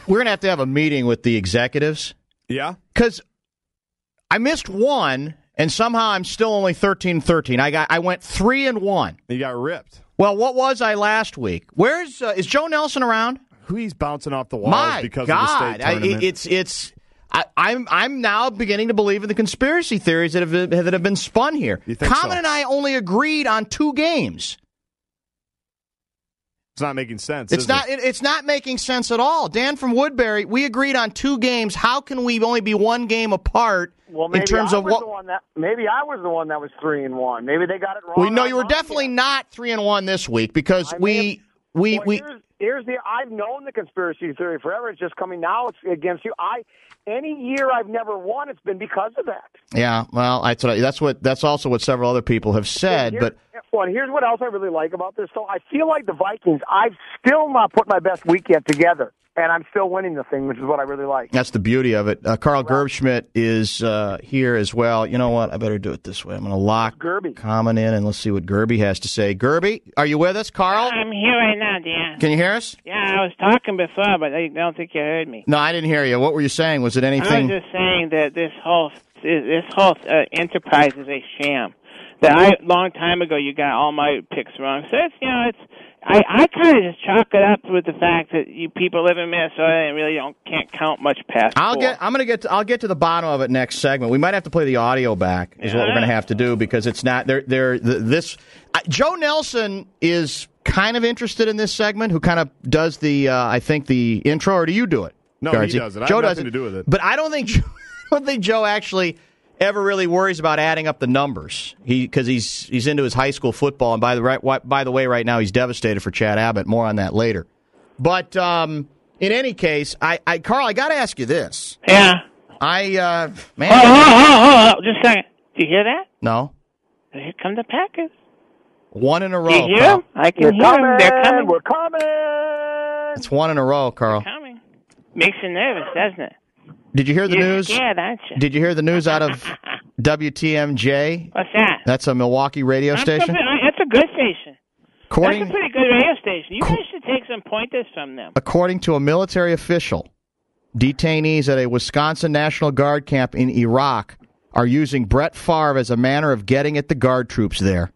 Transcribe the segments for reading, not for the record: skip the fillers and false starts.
we're going to have a meeting with the executives. Yeah? Because I missed one, and somehow I'm still only 13-13. I went 3-1. You got ripped. Well, what was I last week? Where's is Joe Nelson around? Who he's bouncing off the walls because of the state tournament. I'm now beginning to believe in the conspiracy theories that have been spun here. Common and I only agreed on 2 games. It's not making sense. It's not making sense at all. Dan from Woodbury, we agreed on 2 games. How can we only be 1 game apart? Well, maybe in terms of what? Maybe I was the one that was 3-1. Maybe they got it wrong. Well, no, you were definitely not 3-1 this week because I've known the conspiracy theory forever. It's just coming now. It's against you. Any year I've never won, it's been because of that. Yeah, well, that's also what several other people have said. Well, here's what else I really like about this. So I feel like the Vikings, I've still not put my best week yet together, and I'm still winning the thing, which is what I really like. That's the beauty of it. Carl Gerbschmidt is here as well. You know what? I better do it this way. I'm going to lock Gerby comment in, and let's see what Gerby has to say. Gerby, are you with us, Carl? I'm here right now, Dan. Can you hear us? Yeah, I was talking before, but I don't think you heard me. No, I didn't hear you. What were you saying? Was it anything? I was just saying that this whole enterprise is a sham. That long time ago, you got all my picks wrong. So I kind of just chalk it up with the fact that you people live in Minnesota and really can't count much past. I'll get to the bottom of it next segment. We might have to play the audio back. Is what we're going to have to do because it's not Joe Nelson is kind of interested in this segment. Who kind of does the I think the intro, or do you do it? No, Garzi? He does it. Joe I have does nothing to do with it. But I don't think Joe actually ever really worries about adding up the numbers because he's into his high school football, and by the way, right now he's devastated for Chad Abbott. More on that later. But in any case, Carl, I got to ask you this. Yeah. Man. Hold, just a second. Do you hear that? No. Here come the Packers. 1 in a row. Do you hear them? I can hear them. They're coming. We're coming. It's 1 in a row, Carl. They're coming. Makes you nervous, doesn't it? Did you hear the news? You're scared, aren't you? Did you hear the news out of WTMJ? What's that? That's a Milwaukee radio station. That's a good station. That's a pretty good radio station. You guys should take some pointers from them. According to a military official, detainees at a Wisconsin National Guard camp in Iraq are using Brett Favre as a manner of getting at the Guard troops there.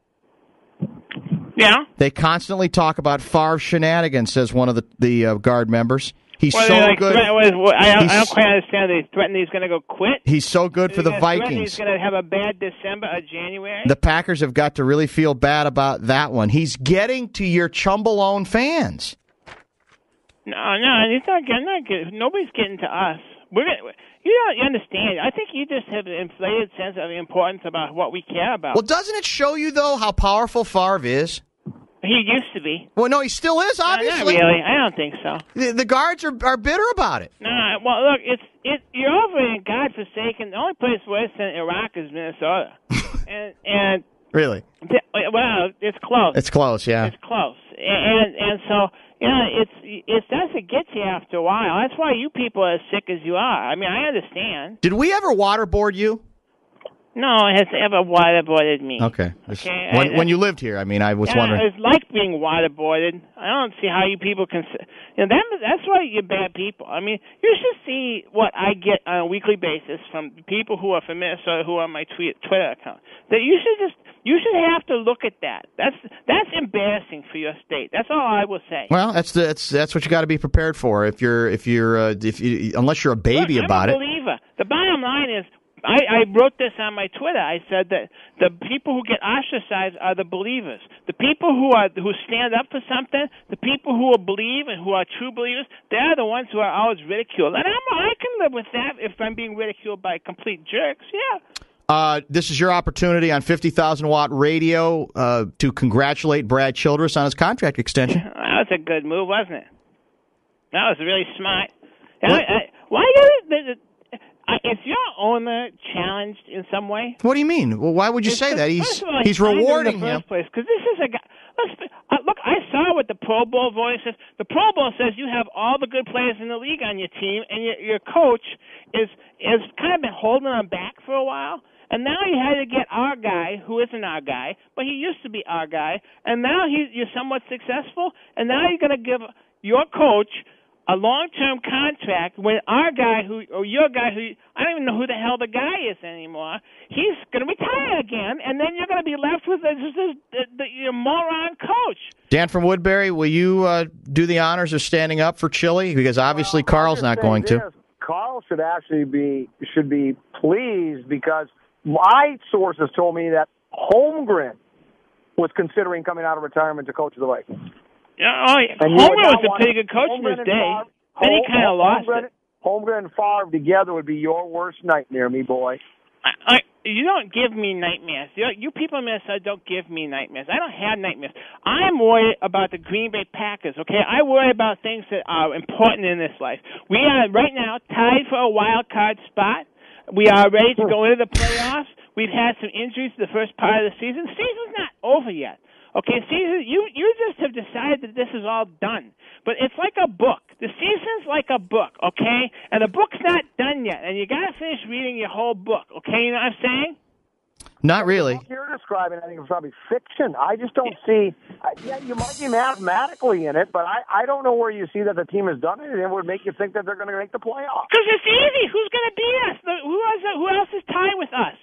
Yeah? They constantly talk about Favre shenanigans, says one of the Guard members. He's so good. I don't quite understand. They threaten he's going to go quit. He's so good for the Vikings. He's going to have a bad December or January. The Packers have got to really feel bad about that one. He's getting to your Chumbalone fans. No, he's not getting. Nobody's getting to us. You understand. I think you just have an inflated sense of the importance about what we care about. Well, doesn't it show you, though, how powerful Favre is? He used to be. Well, no, he still is, obviously. Not really. I don't think so. The Guards are bitter about it. No, well, look, you're over in godforsaken. The only place worse than Iraq is Minnesota. and really? Well, it's close. It's close, yeah. It's close. And so, it doesn't get you after a while. That's why you people are as sick as you are. I mean, I understand. Did we ever waterboard you? No, it has ever waterboarded me. Okay. When you lived here, I mean, I was wondering. It's like being waterboarded. I don't see how you people can. That's why you're bad people. I mean, you should see what I get on a weekly basis from people who are from Minnesota who are on my Twitter account. That you should have to look at that. That's embarrassing for your state. That's all I will say. Well, that's what you got to be prepared for. If you're unless you're a baby about it. I'm a believer. The bottom line is. I wrote this on my Twitter. I said that the people who get ostracized are the believers. The people who stand up for something, the people who believe and who are true believers, they're the ones who are always ridiculed. And I can live with that if I'm being ridiculed by complete jerks. Yeah. This is your opportunity on 50,000-watt radio to congratulate Brad Childress on his contract extension. That was a good move, wasn't it? That was really smart. Why is your owner challenged in some way? What do you mean? Well, why would you say that? He's rewarding him. Because this is a guy. Look, I saw what the Pro Bowl voice says. The Pro Bowl says you have all the good players in the league on your team, and your coach is kind of been holding them back for a while. And now you had to get our guy, who isn't our guy, but he used to be our guy, and now you're somewhat successful, and now you're going to give your coach a long-term contract when our guy or your guy I don't even know who the hell the guy is anymore, he's going to retire again, and then you're going to be left with the moron coach. Dan from Woodbury, will you do the honors of standing up for Chili? Because obviously Carl's not going to. Carl should actually be pleased because my sources told me that Holmgren was considering coming out of retirement to coach the Vikings. Yeah, Holmgren was a pretty good coach in his day. Then he kind of lost it. Holmgren and Favre together would be your worst nightmare, me boy. You don't give me nightmares. You people in Minnesota don't give me nightmares. I don't have nightmares. I'm worried about the Green Bay Packers, okay? I worry about things that are important in this life. We are right now tied for a wild card spot. We are ready to go into the playoffs. We've had some injuries the first part of the season. The season's not over yet. Okay, season, you just have decided that this is all done. But it's like a book. The season's like a book, okay? And the book's not done yet, and you got to finish reading your whole book, okay? You know what I'm saying? Not really. What you're describing, I think, is probably fiction. I just don't see. You might be mathematically in it, but I don't know where you see that the team has done it, and it would make you think that they're going to make the playoffs. Because it's easy. Who's going to beat us? Who else is tied with us?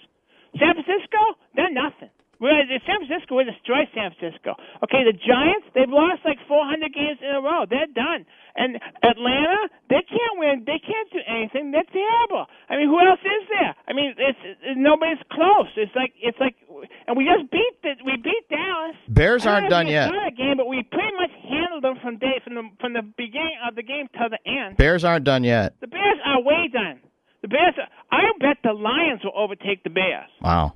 San Francisco? They're nothing. San Francisco will destroy San Francisco. Okay, the Giants, they've lost like 400 games in a row. They're done. And Atlanta, they can't win. They can't do anything. They're terrible. I mean, who else is there? I mean, nobody's close. It's like, and we just beat Dallas. Bears aren't done yet. Not a game, but we pretty much handled them from the beginning of the game till the end. Bears aren't done yet. The Bears are way done. I bet the Lions will overtake the Bears. Wow.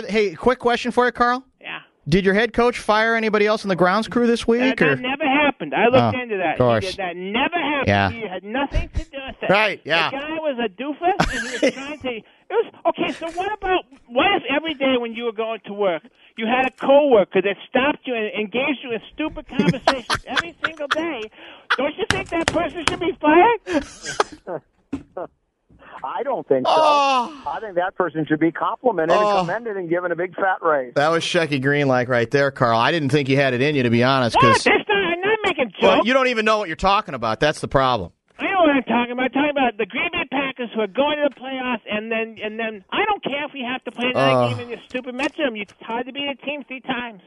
Hey, quick question for you, Carl. Yeah. Did your head coach fire anybody else on the grounds crew this week? That never happened. I looked into that. Of course. That never happened. Yeah. He had nothing to do with it. Right, yeah. The guy was a doofus, and he was trying to... Okay, so what if every day when you were going to work, you had a coworker that stopped you and engaged you in stupid conversations every single day? Don't you think that person should be fired? I don't think so. I think that person should be complimented and commended and given a big fat raise. That was Shecky Green-like right there, Carl. I didn't think you had it in you, to be honest. What? I'm not making jokes. Well, you don't even know what you're talking about. That's the problem. I know what I'm talking about. I'm talking about the Green Bay Packers who are going to the playoffs, and then I don't care if we have to play another game in your stupid Metrodome. It's hard to beat a team 3 times.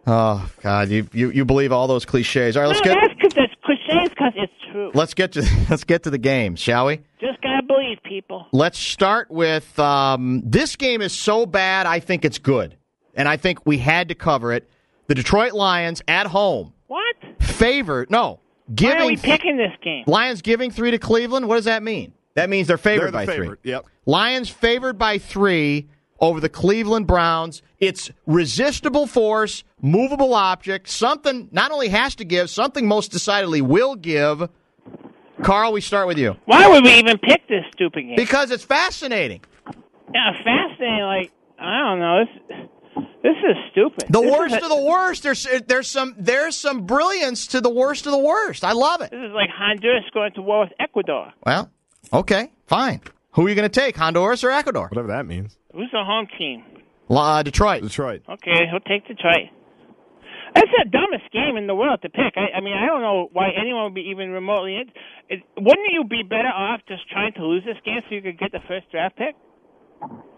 Oh, God, you believe all those cliches. All right, that's cliches because it's true. Let's get to the game, shall we? Just got to believe, people. Let's start with this game is so bad, I think it's good. And I think we had to cover it. The Detroit Lions at home. What? Favored. No. Why are we picking this game? Lions giving 3 to Cleveland. What does that mean? That means they're favored by 3. Yep. Lions favored by 3 over the Cleveland Browns. It's resistible force, movable object, something not only has to give, something most decidedly will give. Carl, we start with you. Why would we even pick this stupid game? Because it's fascinating. Yeah, fascinating. Like, I don't know. This is stupid. The worst of the worst. There's some brilliance to the worst of the worst. I love it. This is like Honduras going to war with Ecuador. Well, okay, fine. Who are you going to take, Honduras or Ecuador? Whatever that means. Who's the home team? Detroit. Okay, he'll take Detroit. That's the dumbest game in the world to pick. I mean, I don't know why anyone would be even remotely in. Wouldn't you be better off just trying to lose this game so you could get the first draft pick?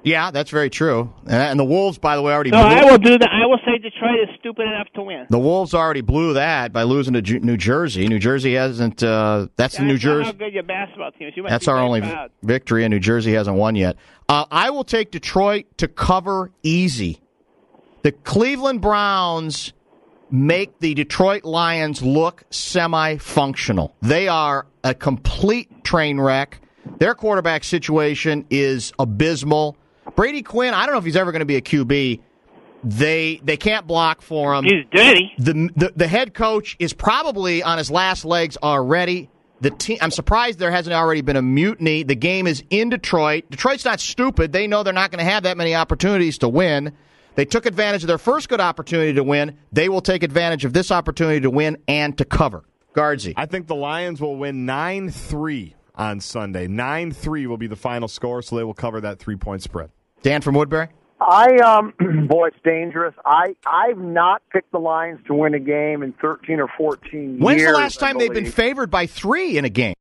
Yeah, that's very true. And the Wolves, by the way, already blew. I will do that. I will say Detroit is stupid enough to win. The Wolves already blew that by losing to New Jersey. New Jersey hasn't. That's the New Jersey. How good your basketball team is. That's our only victory, and New Jersey hasn't won yet. I will take Detroit to cover easy. The Cleveland Browns make the Detroit Lions look semi-functional. They are a complete train wreck. Their quarterback situation is abysmal. Brady Quinn, I don't know if he's ever going to be a QB. They can't block for him. He's dirty. The head coach is probably on his last legs already. The team, I'm surprised there hasn't already been a mutiny. The game is in Detroit. Detroit's not stupid. They know they're not going to have that many opportunities to win. They took advantage of their first good opportunity to win. They will take advantage of this opportunity to win and to cover. Guardsy. I think the Lions will win 9-3 on Sunday. 9-3 will be the final score, so they will cover that 3-point spread. Dan from Woodbury? Boy, it's dangerous. I've not picked the Lions to win a game in 13 or 14 years. When's the last time they've been favored by 3 in a game?